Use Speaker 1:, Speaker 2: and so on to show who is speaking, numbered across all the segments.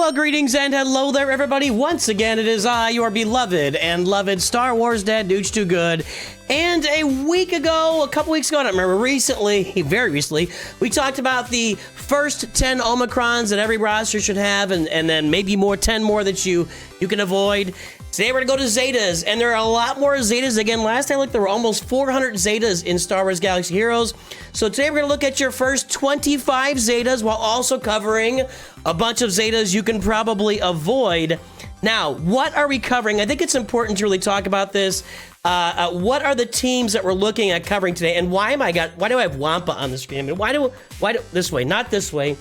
Speaker 1: Well, greetings and hello there, everybody. Once again, it is I, your beloved and loved Star Wars Dad, Dooch Too Good. And a couple weeks ago, I don't remember, very recently, we talked about the first 10 Omicrons that every roster should have, and then maybe 10 more that you can avoid. Today we're going to go to Zetas, and there are a lot more Zetas. Again, last time I looked, there were almost 400 Zetas in Star Wars Galaxy Heroes. So today we're going to look at your first 25 Zetas while also covering a bunch of Zetas you can probably avoid. Now, what are we covering? I think it's important to really talk about this. What are the teams that we're looking at covering today, and why do I have Wampa on the screen? I mean, this way, not this way,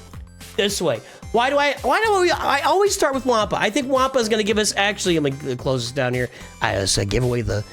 Speaker 1: this way. Why do I always start with Wampa? I think Wampa is going to give us, actually, I'm going to close this down here. I just gave away the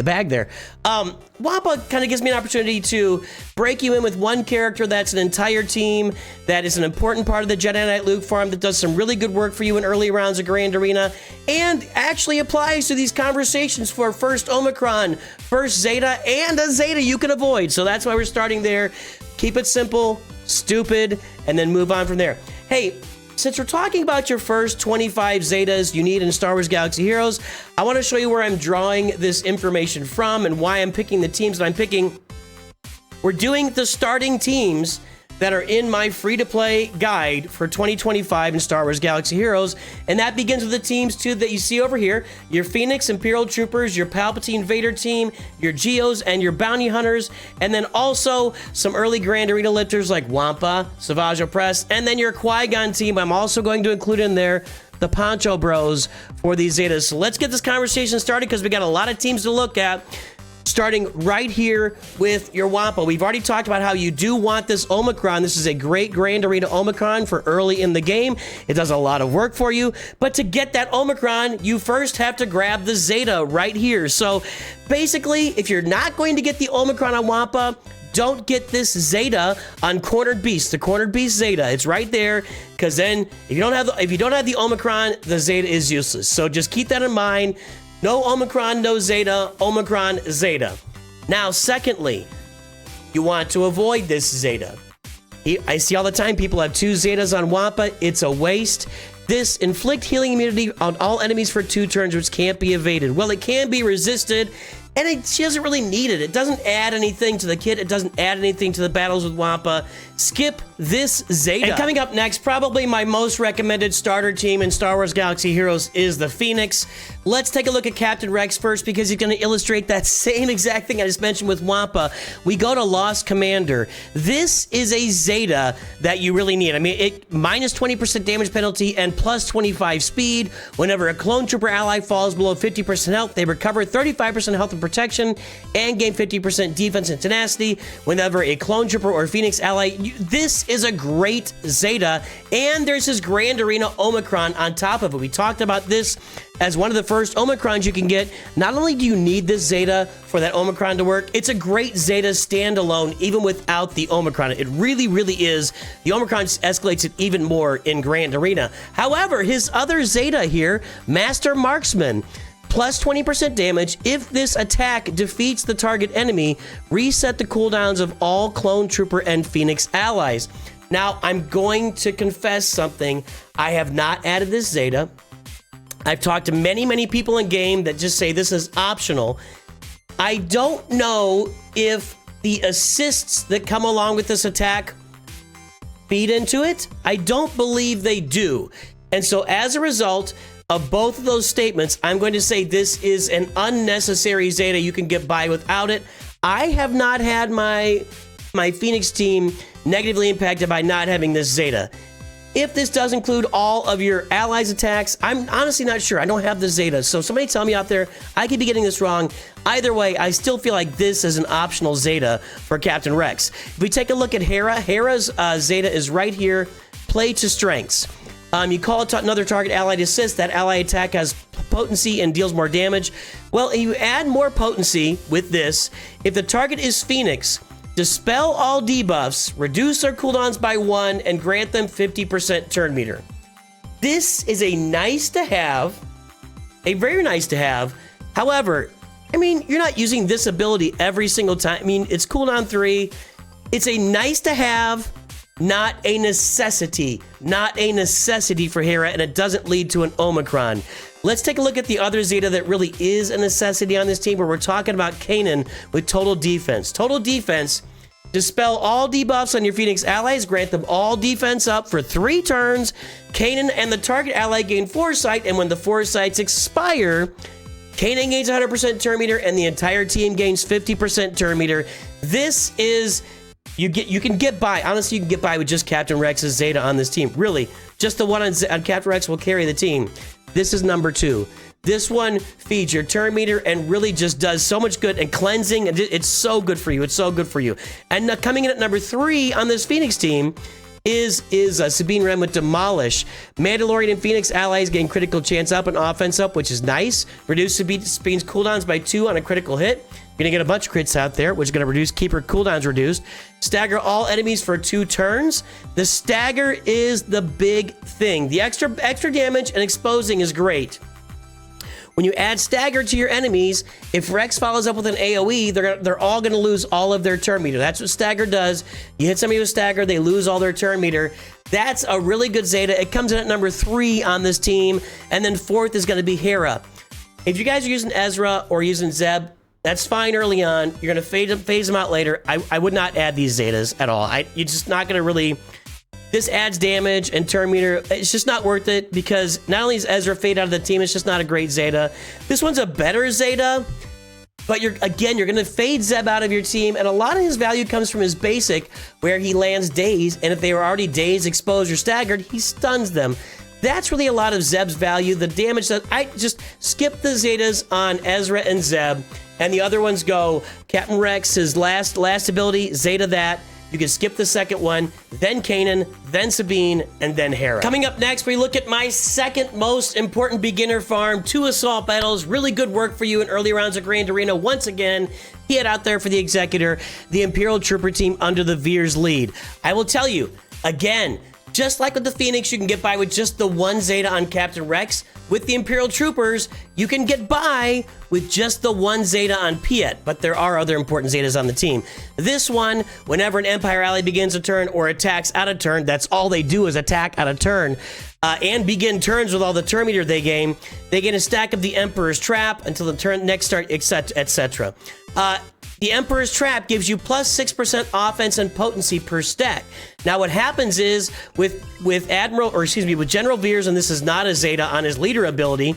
Speaker 1: bag there. Wampa kind of gives me an opportunity to break you in with one character that's an entire team, that is an important part of the Jedi Knight Luke farm, that does some really good work for you in early rounds of Grand Arena, and actually applies to these conversations for first Omicron, first Zeta, and a Zeta you can avoid. So that's why we're starting there. Keep it simple, stupid, and then move on from there. Hey, since we're talking about your first 25 Zetas you need in Star Wars Galaxy Heroes, I want to show you where I'm drawing this information from and why I'm picking the teams that I'm picking. We're doing the starting teams that are in my free-to-play guide for 2025 in Star Wars Galaxy Heroes, and that begins with the teams, too, that you see over here. Your Phoenix Imperial Troopers, your Palpatine Vader team, your Geos, and your Bounty Hunters, and then also some early Grand Arena lifters like Wampa, Opress, and then your Qui-gon team. I'm also going to include in there the Poncho Bros for these Zetas. So let's get this conversation started, because we got a lot of teams to look at. Starting right here with your Wampa. We've already talked about how you do want this Omicron. This is a great Grand Arena Omicron for early in the game. It does a lot of work for you. But to get that Omicron, you first have to grab the Zeta right here. So basically, if you're not going to get the Omicron on Wampa, don't get this Zeta on Cornered Beast, the Cornered Beast Zeta. It's right there, because then if you don't have the Omicron, the Zeta is useless. So just keep that in mind. No Omicron, no Zeta, Omicron, Zeta. Now, secondly, you want to avoid this Zeta. I see all the time people have 2 Zetas on Wampa. It's a waste. This inflict healing immunity on all enemies for 2 turns, which can't be evaded. Well, it can be resisted, and she doesn't really need it. It doesn't add anything to the kit. It doesn't add anything to the battles with Wampa. Skip this Zeta. And coming up next, probably my most recommended starter team in Star Wars Galaxy Heroes is the Phoenix. Let's take a look at Captain Rex first, because he's going to illustrate that same exact thing I just mentioned with Wampa. We go to Lost Commander. This is a Zeta that you really need. I mean, it minus 20% damage penalty and plus 25 speed. Whenever a clone trooper ally falls below 50% health, they recover 35% health and protection and gain 50% defense and tenacity. Whenever a clone trooper or Phoenix ally, this is a great Zeta, and there's his Grand Arena Omicron on top of it. We talked about this as one of the first Omicrons you can get. Not only do you need this Zeta for that Omicron to work, it's a great Zeta standalone even without the Omicron. It really, really is. The Omicron escalates it even more in Grand Arena. However, his other Zeta here, Master Marksman, plus 20% damage. If this attack defeats the target enemy, reset the cooldowns of all clone trooper and Phoenix allies. Now, I'm going to confess something. I have not added this Zeta. I've talked to many, many people in game that just say this is optional. I don't know if the assists that come along with this attack feed into it. I don't believe they do. And so as a result of both of those statements, I'm going to say this is an unnecessary Zeta. You can get by without it. I have not had my Phoenix team negatively impacted by not having this Zeta. If this does include all of your allies' attacks, I'm honestly not sure. I don't have the Zeta, so somebody tell me out there. I could be getting this wrong. Either way, I still feel like this is an optional Zeta for Captain Rex. If we take a look at Hera, Hera's Zeta is right here, play to strengths. You call another target ally to assist. That ally attack has potency and deals more damage. Well, you add more potency with this. If the target is Phoenix, dispel all debuffs, reduce their cooldowns by 1, and grant them 50% turn meter. This is a nice to have, a very nice to have. However, I mean, you're not using this ability every single time. I mean, it's cooldown 3. It's a nice to have, not a necessity. Not a necessity for Hera, and it doesn't lead to an Omicron. Let's take a look at the other Zeta that really is a necessity on this team, where we're talking about Kanan with total defense. Total defense, dispel all debuffs on your Phoenix allies, grant them all defense up for 3 turns. Kanan and the target ally gain foresight, and when the foresights expire, Kanan gains 100% turn meter, and the entire team gains 50% turn meter. This is, you can get by. Honestly, you can get by with just Captain Rex's Zeta on this team. Really, just the one on Captain Rex will carry the team. This is number 2. This one feeds your turn meter and really just does so much good, and cleansing. It's so good for you. It's so good for you. And coming in at number 3 on this Phoenix team is Sabine Wren with Demolish. Mandalorian and Phoenix allies gain critical chance up and offense up, which is nice. Reduce Sabine's cooldowns by 2 on a critical hit. You're gonna get a bunch of crits out there, which is gonna keep her cooldowns reduced. Stagger all enemies for 2 turns. The stagger is the big thing. The extra damage and exposing is great. When you add stagger to your enemies, if Rex follows up with an AoE, they're all going to lose all of their turn meter. That's what stagger does. You hit somebody with stagger, they lose all their turn meter. That's a really good Zeta. It comes in at number 3 on this team, and then 4th is going to be Hera. If you guys are using Ezra or using Zeb, that's fine early on. You're going to phase them out later. I would not add these Zetas at all. You're just not going to really... This adds damage and turn meter. It's just not worth it, because not only is Ezra fade out of the team, it's just not a great Zeta. This one's a better Zeta, but you're going to fade Zeb out of your team, and a lot of his value comes from his basic, where he lands dazed, and if they were already dazed, exposed, or staggered, he stuns them. That's really a lot of Zeb's value. The damage that I just skip the Zetas on Ezra and Zeb, and the other ones go Captain Rex, his last ability, Zeta that. You can skip the second one, then Kanan, then Sabine, and then Hera. Coming up next, we look at my second most important beginner farm, 2 assault battles. Really good work for you in early rounds of Grand Arena. Once again, he had out there for the Executor, the Imperial Trooper team under the Veer's lead. I will tell you, again, just like with the Phoenix, you can get by with just the 1 Zeta on Captain Rex. With the Imperial Troopers, you can get by with just the 1 Zeta on Piet, but there are other important Zetas on the team. This one, whenever an Empire ally begins a turn or attacks out of turn, that's all they do is attack out of turn, and begin turns with all the turn meter they gain a stack of the Emperor's Trap until the turn next start, etc. The Emperor's Trap gives you plus 6% offense and potency per stack. Now what happens is with General Veers, and this is not a Zeta on his leader ability,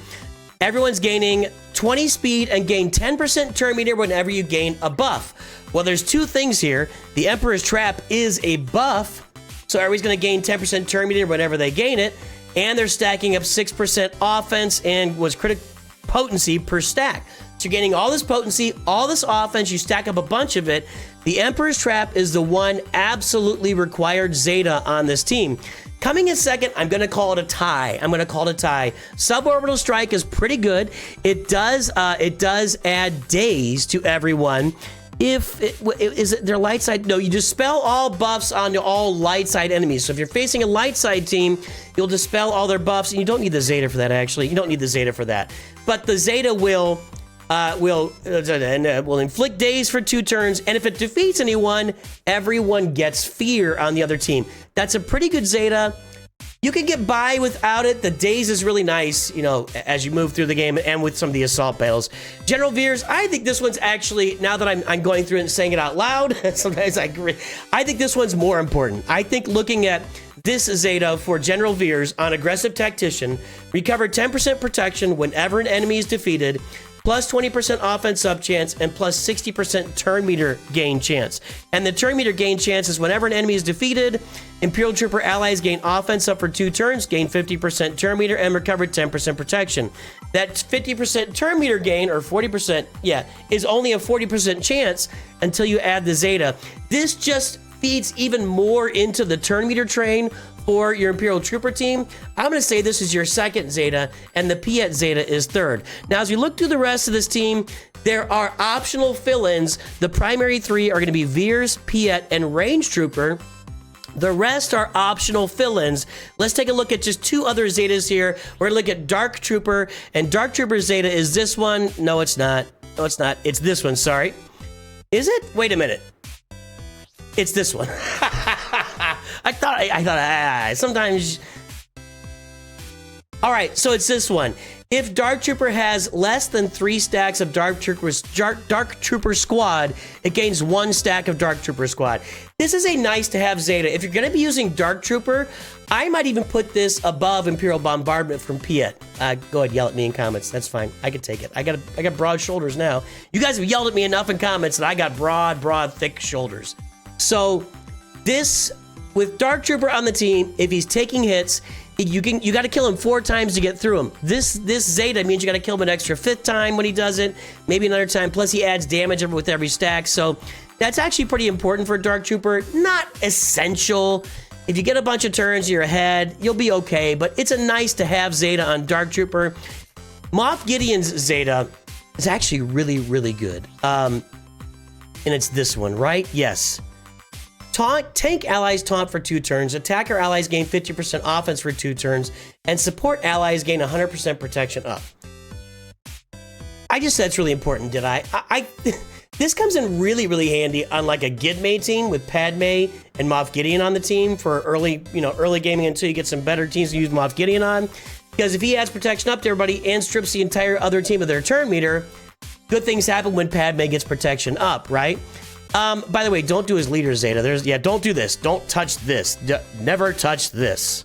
Speaker 1: everyone's gaining 20 speed and gain 10% turn meter whenever you gain a buff. Well, there's 2 things here. The Emperor's Trap is a buff, so everybody's going to gain 10% turn meter whenever they gain it, and they're stacking up 6% offense and critical potency per stack. So you're gaining all this potency, all this offense, you stack up a bunch of it. The Emperor's Trap is the one absolutely required Zeta on this team. Coming in second, I'm going to call it a tie. Suborbital Strike is pretty good. It does add days to everyone. Is it their light side? No, you dispel all buffs onto all light side enemies. So if you're facing a light side team, you'll dispel all their buffs, and you don't need the Zeta for that, actually. You don't need the Zeta for that. But the Zeta will inflict daze for 2 turns, and if it defeats anyone, everyone gets fear on the other team. That's a pretty good Zeta. You can get by without it. The daze is really nice, as you move through the game and with some of the assault battles. General Veers, I think this one's actually, now that I'm going through it and saying it out loud, sometimes I agree, I think this one's more important. I think looking at this Zeta for General Veers on Aggressive Tactician, recover 10% protection whenever an enemy is defeated, plus 20% offense up chance, and plus 60% turn meter gain chance. And the turn meter gain chance is whenever an enemy is defeated, Imperial Trooper allies gain offense up for 2 turns, gain 50% turn meter, and recover 10% protection. That 50% turn meter gain, or 40%, is only a 40% chance until you add the Zeta. This just feeds even more into the turn meter train for your Imperial Trooper team. I'm going to say this is your second Zeta, and the Piet Zeta is third. Now, as you look through the rest of this team, there are optional fill-ins. The primary 3 are going to be Veers, Piet, and Range Trooper. The rest are optional fill-ins. Let's take a look at just 2 other Zetas here. We're going to look at Dark Trooper, and Dark Trooper Zeta is this one. No, it's not. No, it's not. It's this one, sorry. Is it? Wait a minute. It's this one. I I thought, sometimes... All right, so it's this one. If Dark Trooper has less than 3 stacks of Dark Trooper Squad, it gains 1 stack of Dark Trooper Squad. This is a nice to have Zeta. If you're going to be using Dark Trooper, I might even put this above Imperial Bombardment from Piet. Go ahead, yell at me in comments. That's fine. I can take it. I got broad shoulders now. You guys have yelled at me enough in comments that I got broad, thick shoulders. So this, with Dark Trooper on the team, if he's taking hits, you got to kill him 4 times to get through him. This Zeta means you got to kill him an extra 5th time when he does it, maybe another time. Plus he adds damage with every stack. So that's actually pretty important for Dark Trooper. Not essential. If you get a bunch of turns, you're ahead, you'll be okay. But it's a nice to have Zeta on Dark Trooper. Moff Gideon's Zeta is actually really good. And it's this one, right? Yes. Tank allies taunt for 2 turns, attacker allies gain 50% offense for 2 turns, and support allies gain 100% protection up. I just said it's really important, did I? This comes in really handy on like a Gidme team with Padme and Moff Gideon on the team for early gaming until you get some better teams to use Moff Gideon on. Because if he adds protection up to everybody and strips the entire other team of their turn meter, good things happen when Padme gets protection up, right? By the way, don't do his leader Zeta. Don't do this. Don't touch this. Never touch this.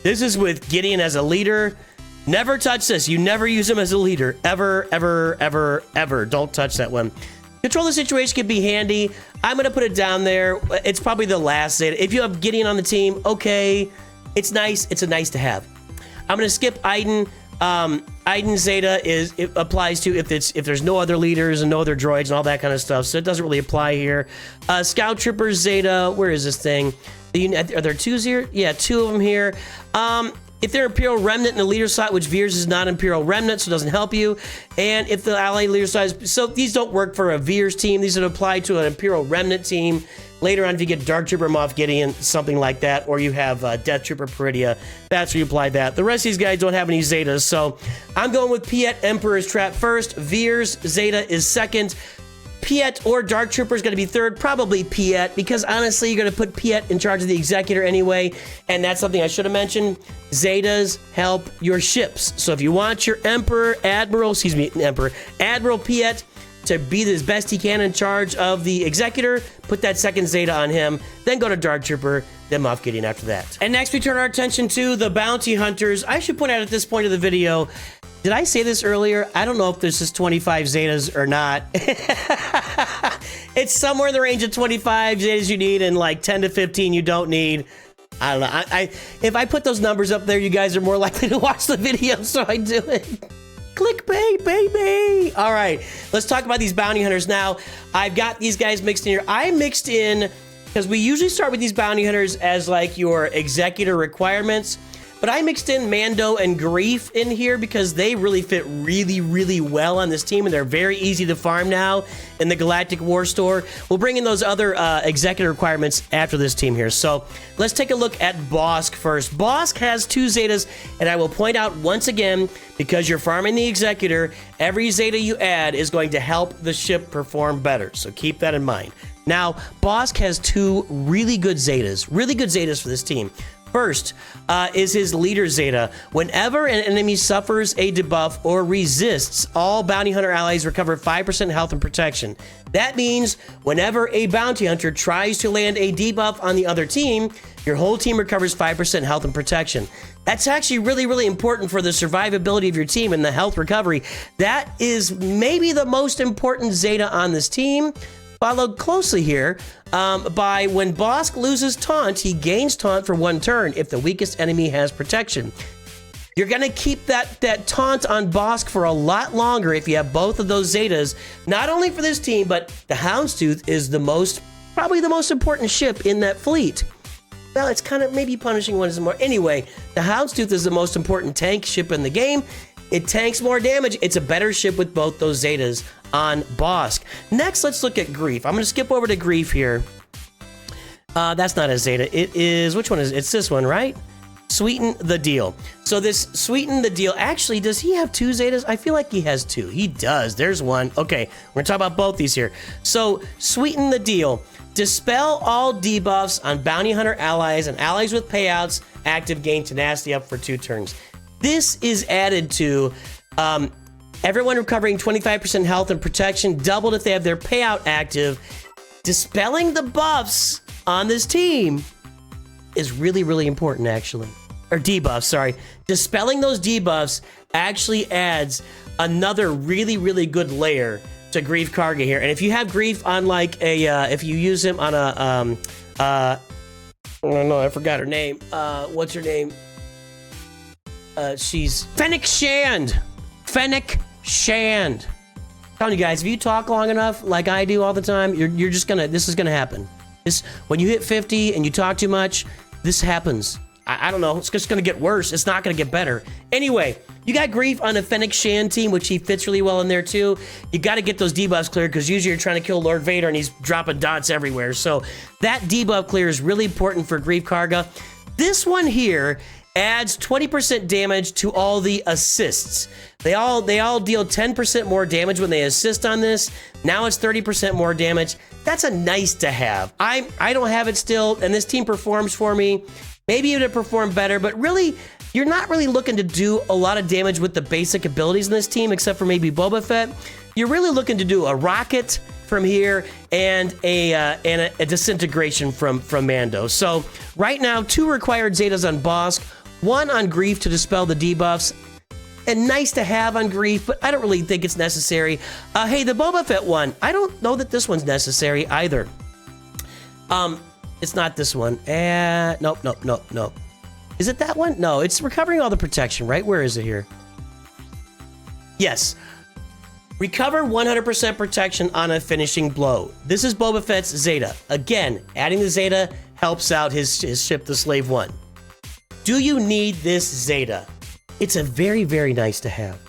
Speaker 1: This is with Gideon as a leader. Never touch this. You never use him as a leader. Ever. Don't touch that one. Control the situation can be handy. I'm going to put it down there. It's probably the last Zeta. If you have Gideon on the team, okay. It's nice. It's a nice to have. I'm going to skip Iden. Iden Zeta applies to if there's no other leaders and no other droids and all that kind of stuff, so it doesn't really apply here. Scout Trooper Zeta, where is this thing? Are there 2 here? Yeah, 2 of them here. If they're Imperial Remnant in the leader slot, which Veers is not Imperial Remnant, so it doesn't help you. And if the ally leader slot is, so these don't work for a Veers team. These would apply to an Imperial Remnant team. Later on, if you get Dark Trooper Moff Gideon, something like that, or you have Death Trooper Peridia, that's where you apply that. The rest of these guys don't have any Zetas, so I'm going with Piet Emperor's Trap first. Veers Zeta is second. Piet or Dark Trooper is going to be third. Probably Piet, because honestly, you're going to put Piet in charge of the Executor anyway, and that's something I should have mentioned. Zetas help your ships. So if you want your Admiral Piet to be the best he can in charge of the Executor, put that second Zeta on him, then go to Dark Trooper, then Moff Gideon after that. And next we turn our attention to the Bounty Hunters. I should point out at this point of the video, did I say this earlier? I don't know if this is 25 Zetas or not. It's somewhere in the range of 25 Zetas you need and like 10 to 15 you don't need. I don't know. If I put those numbers up there, you guys are more likely to watch the video, so I do it. Clickbait, baby! All right, let's talk about these bounty hunters now. I've got these guys mixed in here. I mixed in, because we usually start with these bounty hunters as like your Executor requirements, but I mixed in Mando and Greef in here because they really fit really well on this team, and they're very easy to farm now in the Galactic War Store. We'll bring in those other Executor requirements after this team here. So let's take a look at Bosk first. Bosk has 2 Zetas, and I will point out once again, because you're farming the Executor, every Zeta you add is going to help the ship perform better. So keep that in mind. Now, Bosk has 2 really good Zetas for this team. First is his leader Zeta. Whenever an enemy suffers a debuff or resists, all bounty hunter allies recover 5% health and protection. That means whenever a bounty hunter tries to land a debuff on the other team, your whole team recovers 5% health and protection. That's actually really important for the survivability of your team and the health recovery. That is maybe the most important Zeta on this team. Followed closely here by when Bosk loses taunt, he gains taunt for 1 turn if the weakest enemy has protection. You're going to keep that taunt on Bosk for a lot longer if you have both of those Zetas, not only for this team, but the Houndstooth is probably the most important ship in that fleet. Well, it's kind of maybe punishing one is more. Anyway, the Houndstooth is the most important tank ship in the game. It tanks more damage. It's a better ship with both those Zetas on Bosk. Next, let's look at Greef. I'm going to skip over to Greef here. That's not a Zeta. It is, which one is it? It's this one, right? sweeten the deal. So this sweeten the deal, actually, does he have 2 Zetas? I feel like he has 2. He does. There's one. Okay, we're gonna talk about both these here. So sweeten the deal. Dispel all debuffs on bounty hunter allies and allies with payouts. Active, gain tenacity up for 2 turns. This is added to everyone recovering 25% health and protection, doubled if they have their payout active. Dispelling the buffs on this team is really, really important, actually. Or debuffs, sorry. Dispelling those debuffs actually adds another really, really good layer to Greef Karga here. And if you have Greef on like a, if you use him on a, I don't know, I forgot her name. What's her name? She's Fennec Shand. Fennec Shand. I'm telling you guys, if you talk long enough, like I do all the time, you're just gonna, this is gonna happen. When you hit 50 and you talk too much, this happens. I don't know, it's just gonna get worse. It's not gonna get better. Anyway, you got Greef on the Fennec Shand team, which he fits really well in there too. You gotta get those debuffs cleared, because usually you're trying to kill Lord Vader and he's dropping dots everywhere. So that debuff clear is really important for Greef Karga. This one here adds 20% damage to all the assists. They all deal 10% more damage when they assist on this. Now it's 30% more damage. That's a nice to have. I don't have it still, and this team performs for me. Maybe it would perform better, but really, you're not really looking to do a lot of damage with the basic abilities in this team, except for maybe Boba Fett. You're really looking to do a rocket from here and a disintegration from Mando. So right now, 2 required Zetas on Bossk, 1 on Greef to dispel the debuffs. And nice to have on Greef, but I don't really think it's necessary. Hey, the Boba Fett one, I don't know that this one's necessary either. It's not this one. Nope. Is it that one? No, it's recovering all the protection, right? Where is it here? Yes. Recover 100% protection on a finishing blow. This is Boba Fett's Zeta. Again, adding the Zeta helps out his ship, the Slave One. Do you need this Zeta? It's a very, very nice to have.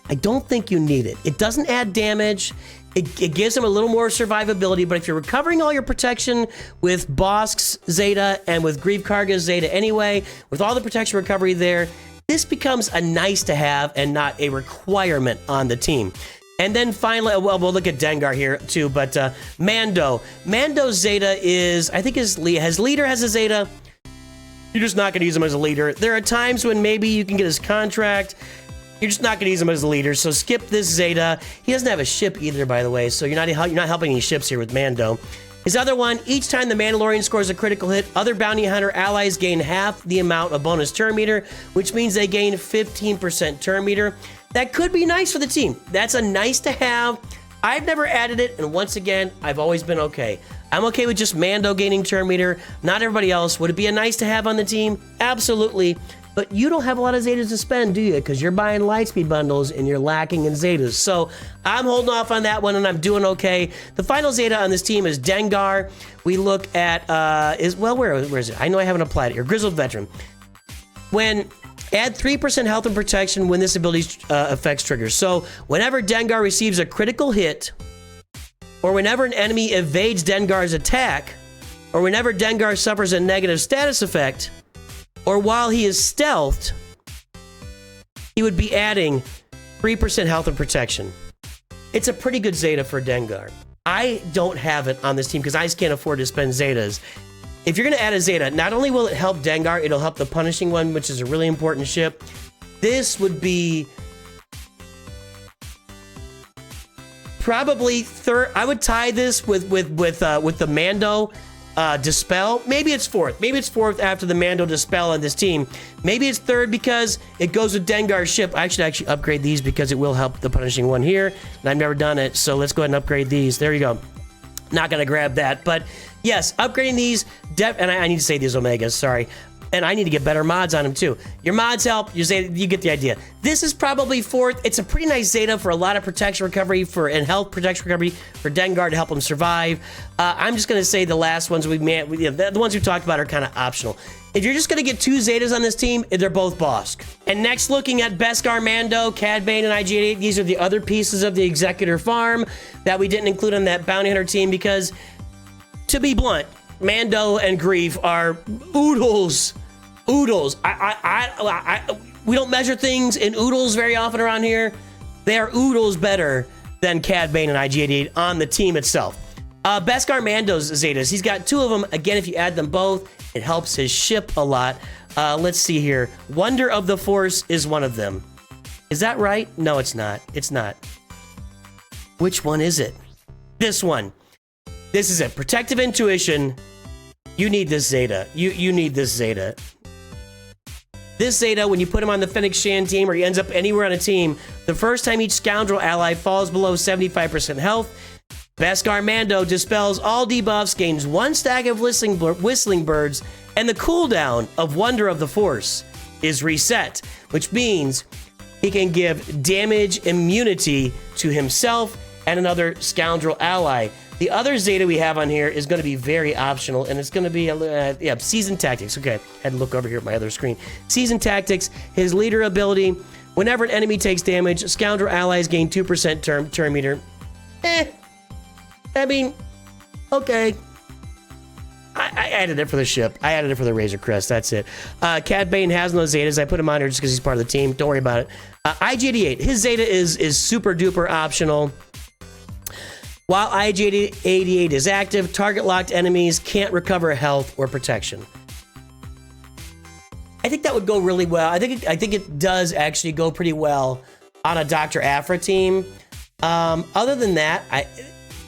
Speaker 1: I don't think you need it. It doesn't add damage. It gives him a little more survivability, but if you're recovering all your protection with Bossk's Zeta and with Greef Karga's Zeta anyway, with all the protection recovery there, this becomes a nice to have and not a requirement on the team. And then finally, well, we'll look at Dengar here too, but Mando. Mando's Zeta is, I think his leader has a Zeta. You're just not going to use him as a leader. There are times when maybe you can get his contract. You're just not going to use him as a leader, so skip this Zeta. He doesn't have a ship either, by the way, so you're not helping any ships here with Mando. His other one, each time the Mandalorian scores a critical hit, other bounty hunter allies gain half the amount of bonus turn meter, which means they gain 15% turn meter. That could be nice for the team. That's a nice to have. I've never added it, and once again, I've always been okay. I'm okay with just Mando gaining turn meter, not everybody else. Would it be a nice to have on the team? Absolutely. But you don't have a lot of Zetas to spend, do you? Because you're buying Lightspeed bundles and you're lacking in Zetas. So I'm holding off on that one and I'm doing okay. The final Zeta on this team is Dengar. We look at, where is it? I know I haven't applied it here. Grizzled Veteran. Add 3% health and protection when this ability affects triggers. So whenever Dengar receives a critical hit, or whenever an enemy evades Dengar's attack, or whenever Dengar suffers a negative status effect, or while he is stealthed, he would be adding 3% health and protection. It's a pretty good Zeta for Dengar. I don't have it on this team because I just can't afford to spend Zetas. If you're going to add a Zeta, not only will it help Dengar, it'll help the Punishing One, which is a really important ship. This would be probably third. I would tie this with the Mando Dispel. Maybe it's fourth. Maybe it's fourth after the Mando Dispel on this team. Maybe it's third because it goes with Dengar's ship. I should actually upgrade these because it will help the Punishing One here. And I've never done it, so let's go ahead and upgrade these. There you go. Not gonna grab that, but yes, upgrading these. And I need to say these Omegas. Sorry. And I need to get better mods on them too. Your mods help. You get the idea. This is probably fourth. It's a pretty nice Zeta for a lot of protection recovery and health protection recovery for Dengar to help him survive. I'm just gonna say the last ones the ones we talked about are kind of optional. If you're just gonna get 2 Zetas on this team, they're both Bossk. And next, looking at Beskar, Mando, Cad Bane, and IG-88, these are the other pieces of the Executor farm that we didn't include on that Bounty Hunter team because, to be blunt, Mando and Greef are oodles Oodles. We don't measure things in oodles very often around here. They are oodles better than Cad Bane and IG-88 on the team itself. Beskar Mando's Zetas. He's got 2 of them. Again, if you add them both, it helps his ship a lot. Let's see here. Wonder of the Force is one of them. Is that right? No, it's not. It's not. Which one is it? This one. This is it. Protective Intuition. You need this Zeta. You need this Zeta. This Zeta, when you put him on the Fennec Shan team or he ends up anywhere on a team, the first time each scoundrel ally falls below 75% health, Beskar Mando dispels all debuffs, gains 1 stack of whistling birds, and the cooldown of Wonder of the Force is reset, which means he can give damage immunity to himself and another scoundrel ally. The other Zeta we have on here is going to be very optional, and it's going to be, Seasoned Tactics. Okay, had to look over here at my other screen. Seasoned Tactics, his leader ability. Whenever an enemy takes damage, scoundrel allies gain 2% turn meter. I mean, okay. I added it for the ship. I added it for the Razor Crest. That's it. Cad Bane has no Zetas. I put him on here just because he's part of the team. Don't worry about it. IG-88, his Zeta is super duper optional. While IG-88 is active, target-locked enemies can't recover health or protection. I think that would go really well. I think it does actually go pretty well on a Dr. Aphra team. Other than that,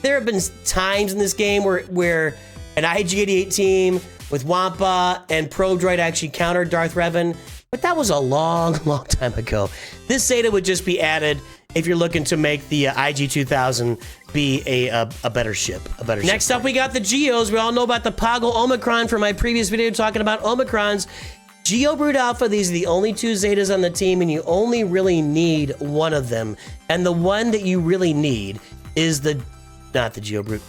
Speaker 1: there have been times in this game where an IG-88 team with Wampa and Prodroid actually countered Darth Revan, but that was a long, long time ago. This Zeta would just be added if you're looking to make the IG-2000 be a better ship. Next up, we got the Geos. We all know about the Poggle Omicron from my previous video talking about Omicrons. Geo Brood Alpha, these are the only 2 Zetas on the team, and you only really need one of them. And the one that you really need is not the Geo Brood,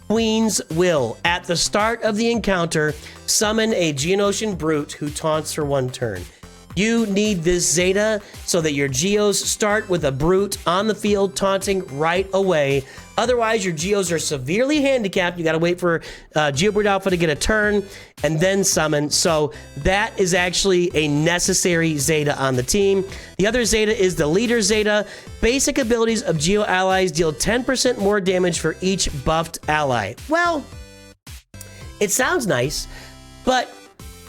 Speaker 1: Queen's Will. At the start of the encounter, summon a Geonosian brute who taunts for 1 turn. You need this Zeta so that your Geos start with a brute on the field taunting right away. Otherwise, your Geos are severely handicapped. You got to wait for Geo Brood Alpha to get a turn and then summon. So that is actually a necessary Zeta on the team. The other Zeta is the Leader Zeta. Basic abilities of Geo allies deal 10% more damage for each buffed ally. Well, it sounds nice, but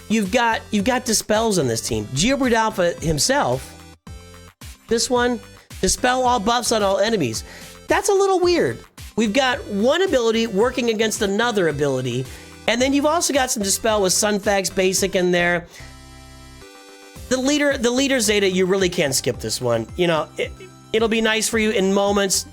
Speaker 1: you've got dispels on this team. Geo Brood Alpha himself, this one, dispel all buffs on all enemies. That's a little weird. We've got one ability working against another ability, and then you've also got some dispel with Sunfax Basic in there. The leader Zeta, you really can't skip this one. You know, it'll be nice for you in moments.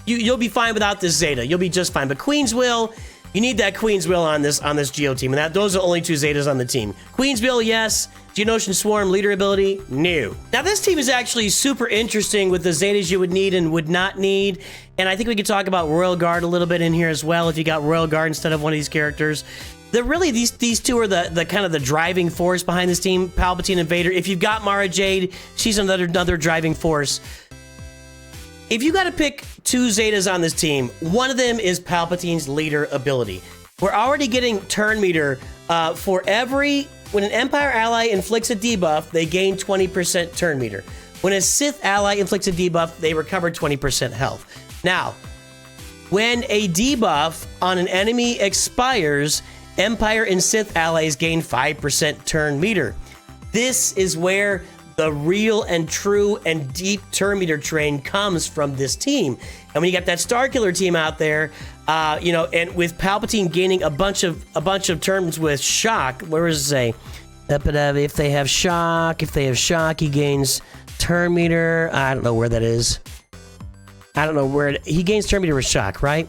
Speaker 1: You'll be fine without this Zeta. You'll be just fine. But Queen's Will, you need that Queen's Will on this Geo team, and those are the only 2 Zetas on the team. Queen's Will, yes. Geonosian Swarm leader ability, no. Now this team is actually super interesting with the Zetas you would need and would not need, and I think we could talk about Royal Guard a little bit in here as well if you got Royal Guard instead of one of these characters. These 2 are the kind of the driving force behind this team, Palpatine and Vader. If you've got Mara Jade, she's another driving force. If you got to pick 2 Zetas on this team, one of them is Palpatine's leader ability. We're already getting turn meter when an Empire ally inflicts a debuff, they gain 20% turn meter. When a Sith ally inflicts a debuff, they recover 20% health. Now, when a debuff on an enemy expires, Empire and Sith allies gain 5% turn meter. This is where the real and true and deep turn meter train comes from this team. And when you got that Starkiller team out there, and with Palpatine gaining a bunch of turns with shock, where does it say? If they have shock, he gains turn meter. I don't know where that is. I don't know where he gains turn meter with shock, right?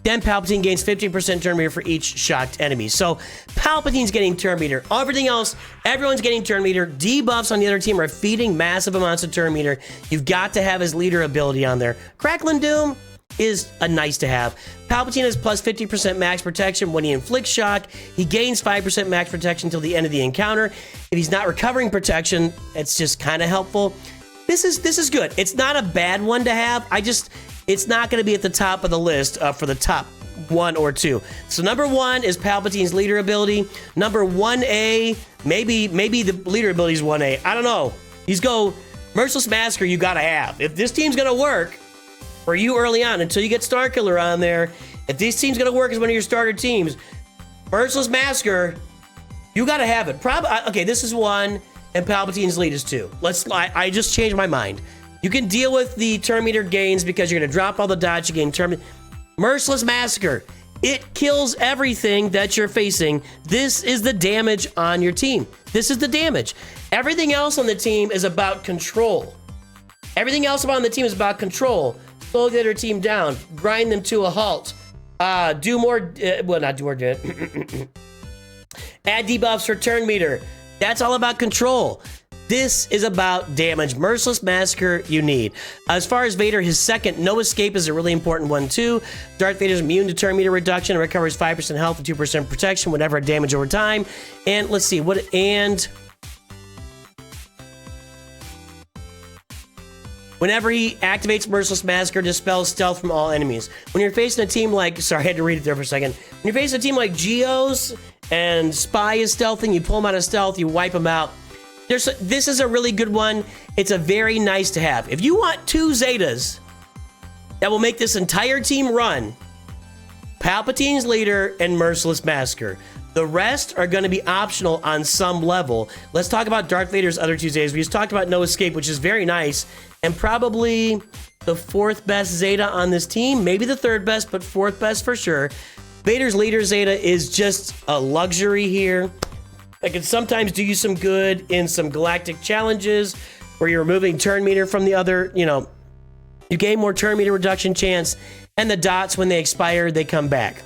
Speaker 1: Then Palpatine gains 15% turn meter for each shocked enemy. So Palpatine's getting turn meter. Everything else, everyone's getting turn meter. Debuffs on the other team are feeding massive amounts of turn meter. You've got to have his leader ability on there. Crackling Doom is a nice to have. Palpatine has plus 50% max protection. When he inflicts shock, he gains 5% max protection until the end of the encounter. If he's not recovering protection, it's just kind of helpful. This is good. It's not a bad one to have. It's not going to be at the top of the list for the top 1 or 2. So number 1 is Palpatine's leader ability. Number 1A, maybe the leader ability is 1A. I don't know. These go Merciless Massacre. You gotta have. If this team's gonna work for you early on, until you get Starkiller on there, if this team's gonna work as one of your starter teams, Merciless Massacre, you gotta have it. Okay, this is 1, and Palpatine's lead is 2. I just changed my mind. You can deal with the turn meter gains because you're gonna drop all the dodge, you gain turn. Merciless Massacre, it kills everything that you're facing. This is the damage on your team. This is the damage. Everything else on the team is about control. Everything else on the team is about control. Slow the other team down, grind them to a halt. Do more, well, not do more, add debuffs for turn meter. That's all about control. This is about damage. Merciless Massacre you need. As far as Vader, his second, No Escape is a really important one too. Darth Vader's immune to turn meter reduction and recovers 5% health and 2% protection whenever damage over time. And let's see, whenever he activates Merciless Massacre, dispels stealth from all enemies. When you're facing a team like, sorry, I had to read it there for a second. When you're facing a team like Geos and Spy is stealthing, you pull them out of stealth, you wipe them out. This is a really good one. It's a very nice to have. If you want 2 Zetas that will make this entire team run, Palpatine's leader and Merciless Massacre. The rest are going to be optional on some level. Let's talk about Darth Vader's other 2 Zetas. We just talked about No Escape, which is very nice, and probably the 4th best Zeta on this team. Maybe the 3rd best, but 4th best for sure. Vader's leader Zeta is just a luxury here. It can sometimes do you some good in some galactic challenges where you're removing turn meter from the other, you gain more turn meter reduction chance, and the dots, when they expire, they come back.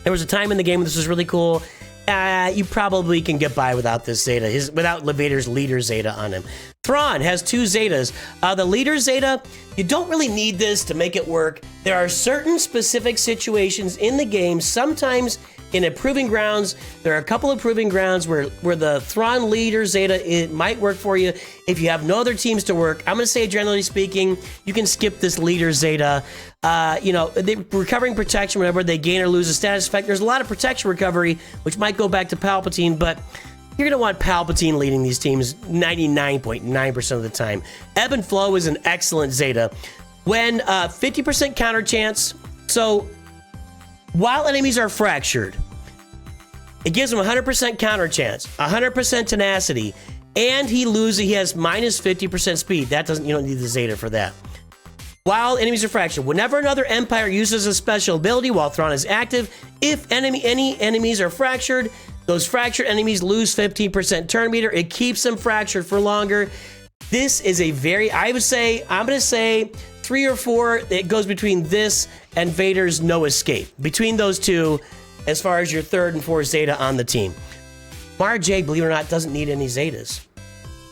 Speaker 1: There was a time in the game when this was really cool. You probably can get by without this Zeta, without Vader's leader Zeta on him. Thrawn has 2 Zetas. The leader Zeta, you don't really need this to make it work. There are certain specific situations in the game, sometimes in a proving grounds. There are a couple of proving grounds where the Thrawn leader Zeta, it might work for you if you have no other teams to work. I'm going to say, generally speaking, you can skip this leader Zeta. Recovering protection whenever they gain or lose a status effect. There's a lot of protection recovery, which might go back to Palpatine, but you're going to want Palpatine leading these teams 99.9% of the time. Ebb and Flow is an excellent Zeta. When 50% counter chance, so while enemies are fractured, it gives him 100% counter chance, 100% tenacity, and he has minus 50% speed. You don't need the Zeta for that. While enemies are fractured, whenever another Empire uses a special ability while Thrawn is active, if any enemies are fractured, those fractured enemies lose 15% turn meter. It keeps them fractured for longer. This is I'm going to say 3 or 4. It goes between this and Vader's No Escape. Between those two, as far as your 3rd and 4th Zeta on the team. Mara Jade, believe it or not, doesn't need any Zetas.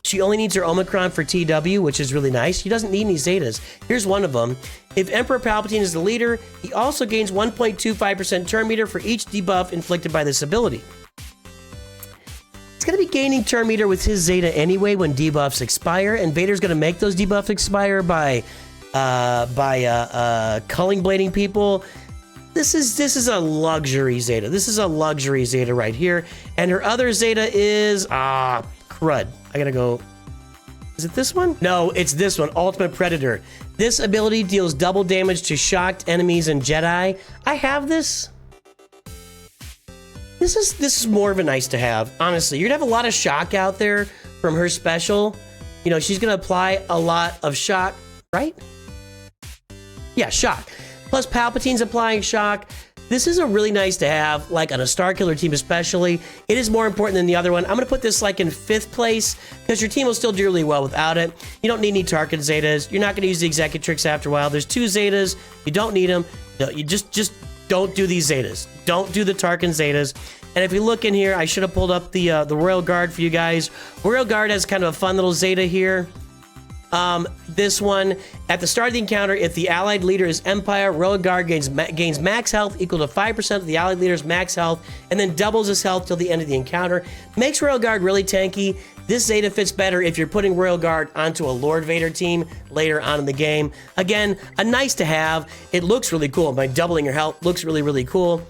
Speaker 1: She only needs her Omicron for TW, which is really nice. She doesn't need any Zetas. Here's one of them. If Emperor Palpatine is the leader, he also gains 1.25% turn meter for each debuff inflicted by this ability. He's going to be gaining turn meter with his Zeta anyway when debuffs expire, and Vader's going to make those debuffs expire by culling blading people. This is a luxury Zeta. This is a luxury Zeta right here. And her other Zeta is crud. I gotta go. Is it this one? No, it's this one, Ultimate Predator. This ability deals double damage to shocked enemies and Jedi. I have this. This is more of a nice to have, honestly. You're gonna have a lot of shock out there from her special. She's gonna apply a lot of shock, right? Yeah, shock. Plus Palpatine's applying shock. This is a really nice to have, like on a Starkiller team especially. It is more important than the other one. I'm going to put this like in 5th place because your team will still do really well without it. You don't need any Tarkin Zetas. You're not going to use the Executrix after a while. There's 2 Zetas. You don't need them. No, you just don't do these Zetas. Don't do the Tarkin Zetas. And if you look in here, I should have pulled up the Royal Guard for you guys. Royal Guard has kind of a fun little Zeta here. This one, at the start of the encounter, if the allied leader is Empire, Royal Guard gains max health equal to 5% of the allied leader's max health, and then doubles his health till the end of the encounter. Makes Royal Guard really tanky. This Zeta fits better if you're putting Royal Guard onto a Lord Vader team later on in the game. Again, a nice to have. It looks really cool. By doubling your health, looks really, really cool.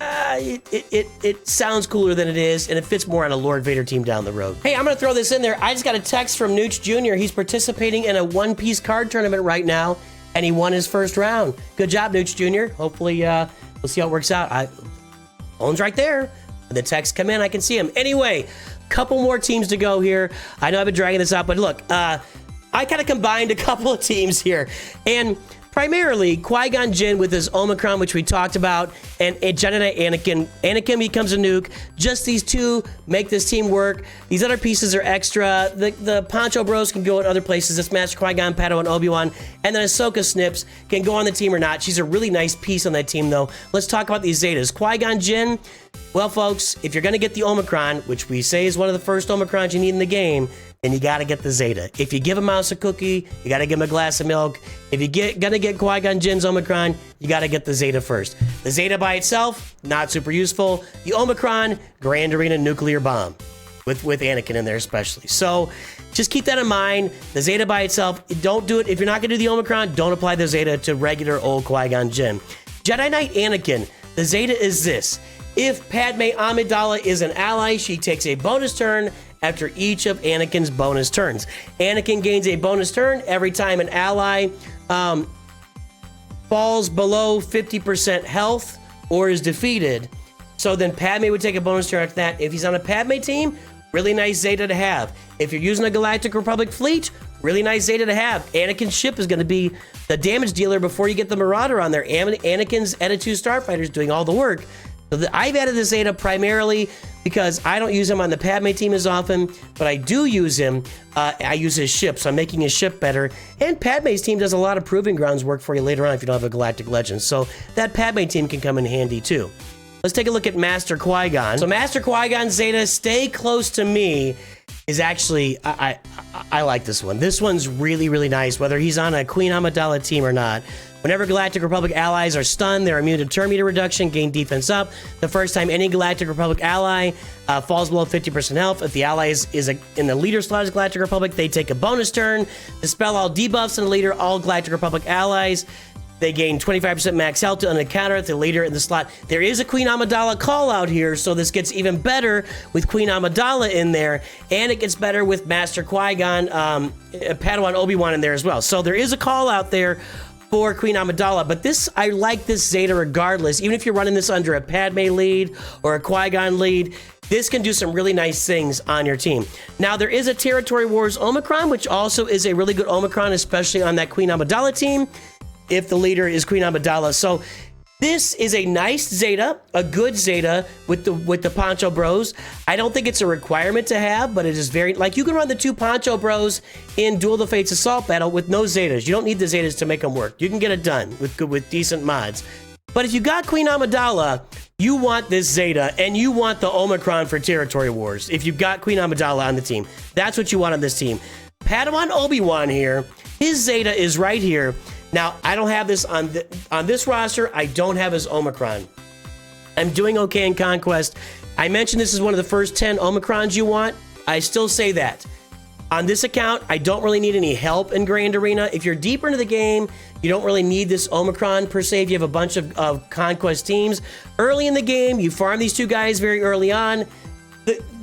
Speaker 1: It sounds cooler than it is, and it fits more on a Lord Vader team down the road. Hey, I'm going to throw this in there. I just got a text from Nooch Jr. He's participating in a one-piece card tournament right now, and he won his first round. Good job, Nooch Jr. Hopefully, we'll see how it works out. Phone's right there. When the texts come in, I can see him. Anyway, couple more teams to go here. I know I've been dragging this out, but look, I kind of combined a couple of teams here, and primarily Qui-gon Jinn with his Omicron, which we talked about, and Jedi Knight Anakin. Anakin becomes a nuke. Just these two make this team work. These other pieces are extra. The Poncho Bros can go in other places. This Master Qui-Gon, Padawan, Obi-Wan, and then Ahsoka Snips can go on the team or not. She's a really nice piece on that team, though. Let's talk about these Zetas. Qui-gon Jinn. Well, folks, if you're going to get the Omicron, which we say is one of the first Omicrons you need in the game, then you got to get the Zeta. If you give a mouse a cookie, you got to give him a glass of milk. If you're going to get Qui-Gon Jinn's Omicron, you got to get the Zeta first. The Zeta by itself, not super useful. The Omicron, Grand Arena nuclear bomb, with Anakin in there especially. So just keep that in mind. The Zeta by itself, don't do it. If you're not going to do the Omicron, don't apply the Zeta to regular old Qui-Gon Jinn. Jedi Knight Anakin, the Zeta is this. If Padme Amidala is an ally, she takes a bonus turn after each of Anakin's bonus turns. Anakin gains a bonus turn every time an ally falls below 50% health or is defeated. So then Padme would take a bonus turn after that. If he's on a Padme team, really nice Zeta to have. If you're using a Galactic Republic fleet, really nice Zeta to have. Anakin's ship is going to be the damage dealer before you get the Marauder on there. Anakin's Eta 2 Starfighters doing all the work. So I've added the Zeta primarily because I don't use him on the Padme team as often, but I do use him. I use his ship, so I'm making his ship better. And Padme's team does a lot of Proving Grounds work for you later on if you don't have a Galactic Legend. So that Padme team can come in handy too. Let's take a look at Master Qui-Gon. So Master Qui-Gon Zeta, stay close to me, is actually, I like this one. This one's really, really nice, whether he's on a Queen Amidala team or not. Whenever Galactic Republic allies are stunned, they're immune to turn meter reduction, gain defense up. The first time any Galactic Republic ally falls below 50% health, if the ally is in the leader slot as Galactic Republic, they take a bonus turn. Dispel all debuffs in the leader, all Galactic Republic allies. They gain 25% max health to encounter at the leader in the slot. There is a Queen Amidala call out here, so this gets even better with Queen Amidala in there, and it gets better with Master Qui-Gon, Padawan Obi-Wan in there as well. So there is a call out there for Queen Amidala, but I like this Zeta regardless. Even if you're running this under a Padme lead or a Qui-Gon lead, this can do some really nice things on your team. Now, there is a Territory Wars Omicron, which also is a really good Omicron, especially on that Queen Amidala team, if the leader is Queen Amidala. So this is a nice Zeta, a good Zeta with the Poncho Bros. I don't think it's a requirement to have, but it is very, like, you can run the two Poncho Bros in Duel of the Fates Assault Battle with no Zetas. You don't need the Zetas to make them work. You can get it done with decent mods. But if you got Queen Amidala, you want this Zeta, and you want the Omicron for Territory Wars. If you've got Queen Amidala on the team, that's what you want on this team. Padawan Obi-Wan here, his Zeta is right here. Now, I don't have this on this roster. I don't have his Omicron. I'm doing okay in Conquest. I mentioned this is one of the first 10 Omicrons you want. I still say that. On this account, I don't really need any help in Grand Arena. If you're deeper into the game, you don't really need this Omicron per se if you have a bunch of Conquest teams. Early in the game, you farm these two guys very early on.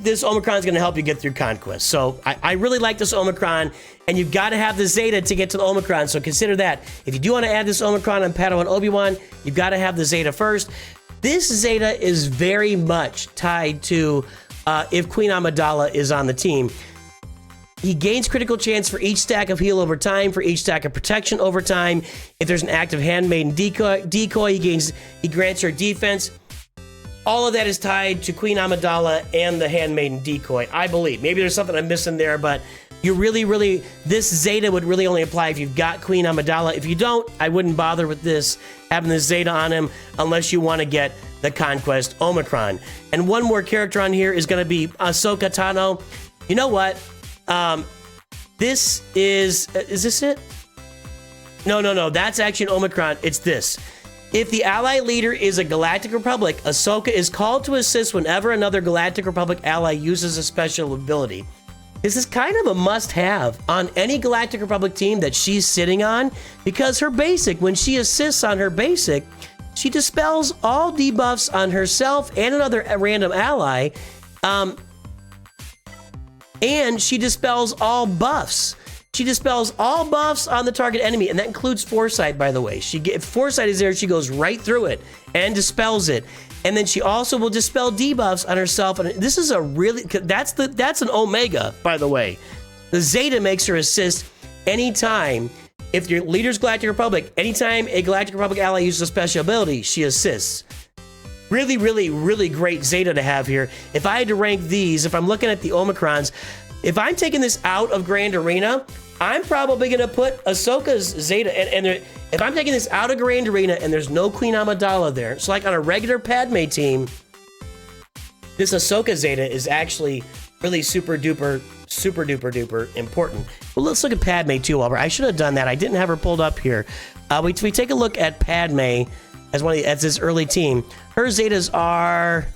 Speaker 1: This Omicron is going to help you get through Conquest. So I really like this Omicron, and you've got to have the Zeta to get to the Omicron, so consider that. If you do want to add this Omicron on Padawan Obi-Wan, you've got to have the Zeta first. This Zeta is very much tied to if Queen Amidala is on the team. He gains critical chance for each stack of heal over time, for each stack of protection over time. If there's an active handmaiden decoy, he grants her defense. All of that is tied to Queen Amidala and the handmaiden decoy, I believe. Maybe there's something I'm missing there, but you really, this Zeta would really only apply if you've got Queen Amidala. If you don't, I wouldn't bother with this, having this Zeta on him, unless you want to get the Conquest Omicron. And one more character on here is going to be Ahsoka Tano. You know what? This is this it? No. That's actually an Omicron. It's this. If the ally leader is a Galactic Republic, Ahsoka is called to assist whenever another Galactic Republic ally uses a special ability. This is kind of a must-have on any Galactic Republic team that she's sitting on, because her basic, when she assists on her basic, she dispels all debuffs on herself and another random ally, and she dispels all buffs. She dispels all buffs on the target enemy, and that includes Foresight, by the way. If Foresight is there, she goes right through it and dispels it. And then she also will dispel debuffs on herself. And this is a really, that's an Omega, by the way. The Zeta makes her assist anytime, if your leader's Galactic Republic, anytime a Galactic Republic ally uses a special ability, she assists. Really, really, really great Zeta to have here. If I had to rank these, if I'm looking at the Omicrons, if I'm taking this out of Grand Arena, I'm probably going to put Ahsoka's Zeta, and if I'm taking this out of Grand Arena and there's no Queen Amidala there, so like on a regular Padme team, this Ahsoka Zeta is actually really super duper important. Well, let's look at Padme too, Albert. I should have done that. I didn't have her pulled up here. We take a look at Padme as this early team. Her Zetas are...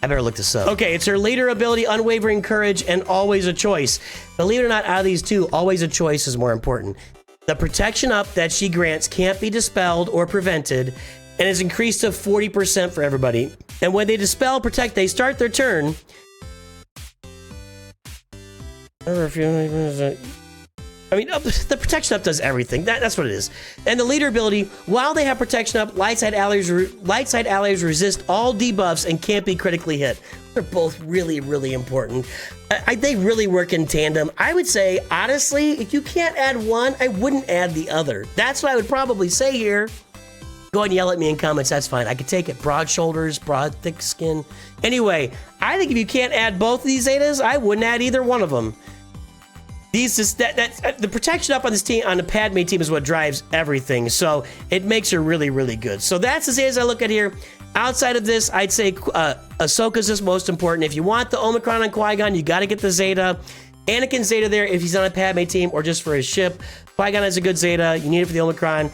Speaker 1: I better look this up. Okay, it's her leader ability, unwavering courage, and always a choice. Believe it or not, out of these two, always a choice is more important. The protection up that she grants can't be dispelled or prevented, and is increased to 40% for everybody. And when they dispel, protect, they start their turn. I mean, the protection up does everything. That's what it is. And the leader ability, while they have protection up, light side allies resist all debuffs and can't be critically hit. They're both really, really important. They really work in tandem. I would say, honestly, if you can't add one, I wouldn't add the other. That's what I would probably say here. Go ahead and yell at me in comments. That's fine. I could take it. Broad shoulders, broad, thick skin. Anyway, I think if you can't add both of these Zetas, I wouldn't add either one of them. The protection up on this team, on the Padme team, is what drives everything. So it makes her really, really good. So that's the Zetas I look at here. Outside of this, I'd say Ahsoka's is most important. If you want the Omicron on Qui-Gon, you got to get the Zeta. Anakin's Zeta there if he's on a Padme team or just for his ship. Qui-Gon is a good Zeta. You need it for the Omicron.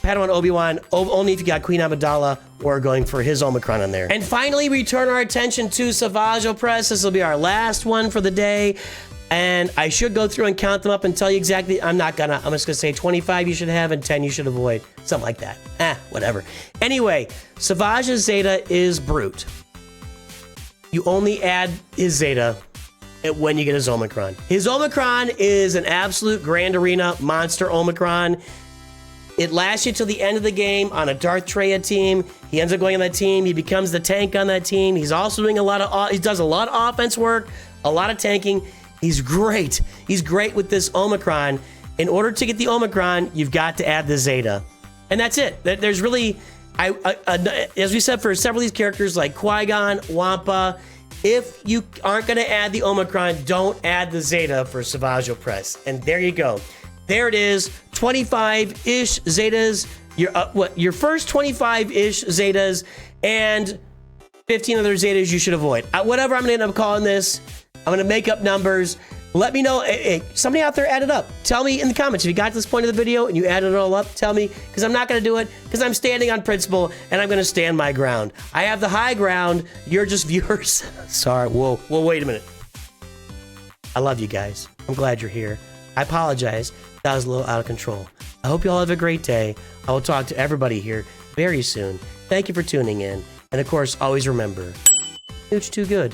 Speaker 1: Padawan Obi-Wan, only if you got Queen Amidala or going for his Omicron in there. And finally, we turn our attention to Savage Opress. This will be our last one for the day. And I should go through and count them up and tell you exactly. I'm just going to say 25 you should have and 10 you should avoid. Something like that. Whatever. Anyway, Savage's Zeta is Brute. You only add his Zeta when you get his Omicron. His Omicron is an absolute Grand Arena monster Omicron. It lasts you till the end of the game on a Darth Treya team. He ends up going on that team. He becomes the tank on that team. He's also doing he does a lot of offense work, a lot of tanking. He's great. He's great with this Omicron. In order to get the Omicron, you've got to add the Zeta. And that's it. There's really, as we said, for several of these characters like Qui-Gon, Wampa, if you aren't going to add the Omicron, don't add the Zeta for Savage Opress. And there you go. There it is. 25-ish Zetas. Your first 25-ish Zetas and 15 other Zetas you should avoid. Whatever I'm going to end up calling this, I'm going to make up numbers. Let me know. Hey, somebody out there add it up. Tell me in the comments if you got to this point of the video and you added it all up. Tell me, because I'm not going to do it because I'm standing on principle and I'm going to stand my ground. I have the high ground. You're just viewers. Sorry. Whoa, wait a minute. I love you guys. I'm glad you're here. I apologize. That was a little out of control. I hope you all have a great day. I will talk to everybody here very soon. Thank you for tuning in. And of course, always remember, Nooch too good.